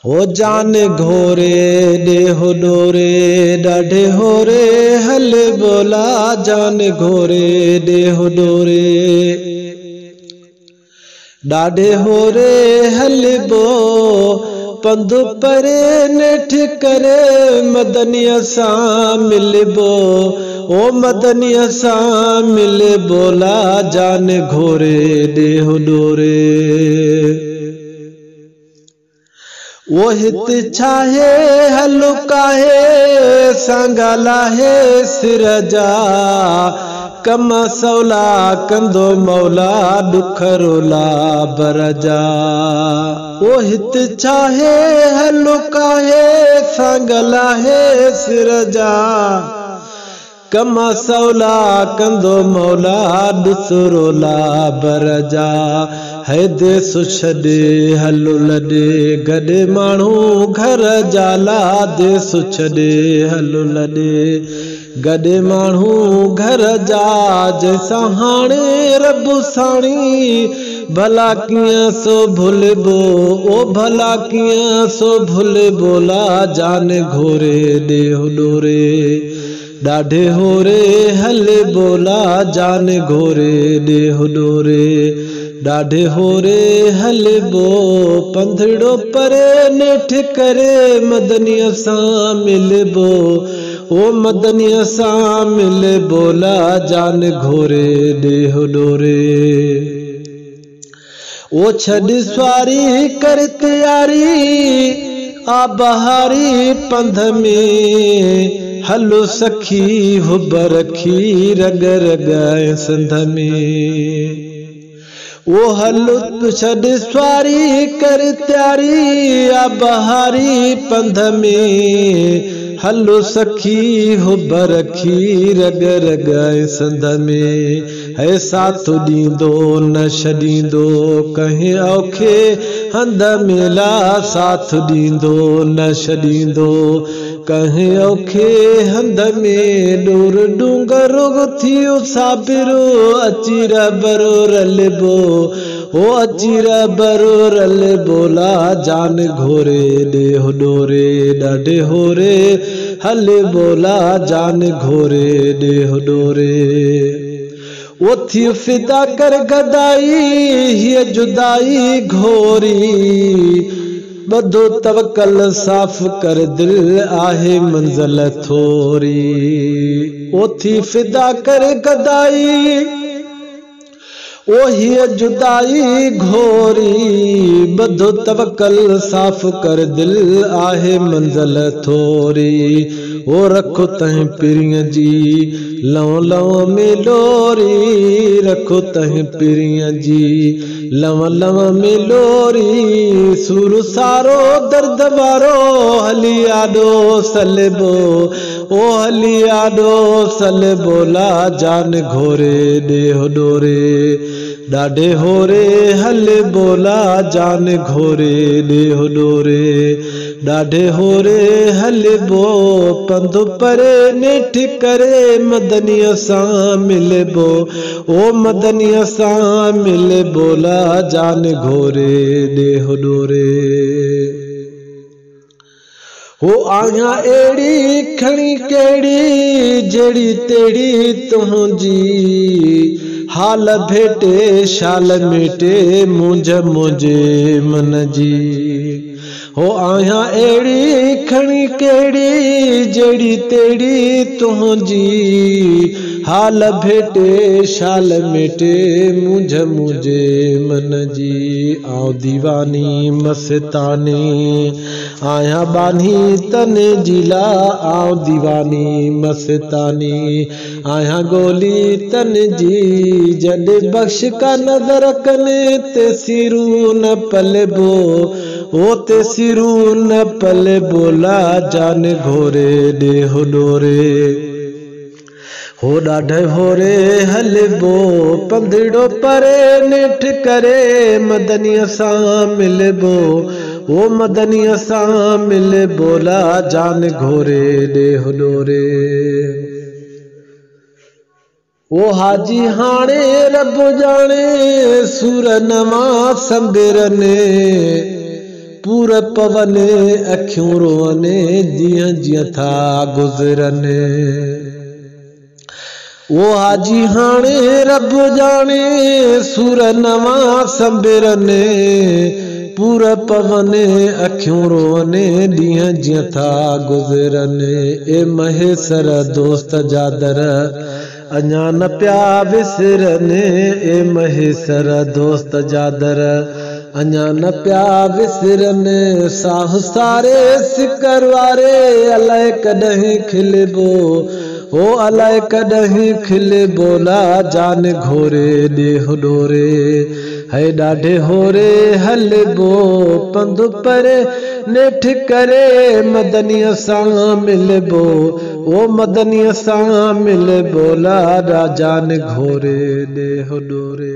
ओ जान घोरे देह डोरे डाढ़े होरे हल बोला जान घोरे देह डोरे डाढ़े होरे हल बो पंध परे नेठ करे मदनिया सा मिलबो ओ मदनिया सा मिल बोला जान घोरे देह डोरे वो हित छाहे हलुकाहे संगलाहे सिरजा कम सौला कंदो मौला दुखरोला बरजा वो हित छाहे हलुकाहे संगलाहे सिरजा कम सौला कंदो मौला दुसरोला बरजा है देस छॾे हलो लॾे गॾे माण्हू घर जाला देस छॾे हलो लॾे गॾे माण्हू घर जा जैसा हाणे रब साणी भला कीअं सो भुलबो ओ भला कीअं सो भुलबोला जान घोरे देह डोरे डाढ़े होरे हल बोला जान घोरे देह डोरे डाढ़े होरे हल बो पंधड़ो परे नेठ करे मदनिया सा मिलबो ओ मदनिया सा मिल बोला जान घोरे देह डोरे ओ छड़ स्वारी कर तैयारी आ बहारी पंध में हलो सखी हुब रखी रग रग संध में वो हलो छड़ स्वारी कर तैयारी आ बहारी पंध में हलो सखी हुब रखी रग रग संध में है साथ दींदो न छॾींदो कहीं औखे हंध मेला साथ दींदो न छॾींदो कहीं औखे हंध में डोर डूंगर थियो साबिरो अची रबरो रलबो ओ अची रबरो रल बोला जान घोरे देह डोरे डाढ़े होरे हल बोला जान घोरे देह डोरे वो थी फिदा कर गदाई ये जुदाई घोरी बदो तवक्कल साफ कर दिल आहे मंजिल थोरी वो थी फिदा कर गदाई ओ ही जुदाई घोरी बदो तवक्कल साफ कर दिल आहे मंजिल थोरी ओ रखो तहीं पिरिय जी लव लव में लोरी रखो तहीं पिरिय जी लव लव में लोरी सुर सारो दर्द वारो हली आडो सलबो ओ हली आडो सलबोला जान घोरे देह डोरे डाढ़े होरे हल बोला जान घोरे देह डोरे डाढ़े होरे हल बो पंध परे नेठ करे मदनिया सा मिलबो ओ मदनिया सा मिल बोला जान घोरे देह डोरे हो आया एड़ी खणी केड़ी जेड़ी तेड़ी तुझी हाल भेटे शाल मेटे मुंझ मुझे मन जी हो आया एड़ी खणी केड़ी जेड़ी तेड़ी तुझी हाल भेटे शाल मेटे मुंझ मुझे मन जी आओ दीवानी मस्तानी आया बानी तन जिला आओ दीवानी मस्तानी आया गोली तन जी जड बख्श का नजर कने ते सिरू न पलबो ओ ते सिरू न पल बोला जान घोरे देह डोरे हो डाढ़े होरे हलबो पंधड़ो परे नेठ करे मदनिया सा मिलबो ओ मदनिया सा मिल बोला जान घोरे देह डोरे ओ हाजी हाणे रब जाने सूर नवा संबिरने पूर पवने अखियूं रोवने जीअं जीअं था गुज़रनि। ओ हाजी हाणे रब जाने सूर नवां संबिरने पूर पवने अखियूं रोवने ॾींहं जीअं था गुज़रनि। ए महेसर दोस्त जा दर अञा न पिया विसरनि। ए महेसर दोस्त जा दर अञा न पिया विसरनि। साह सारे सिकर वारे अलाए कॾहिं खिलबो हो अलाए कॾहिं खिलबो ला जान घोरे ॾे होॾोरे है ॾाढे होरे हलबो पंधु परे नेठ करे मदनीअ सां मिलबो ओ मदनीअ सां मिलबो ला जान घोरे ॾे होॾोरे।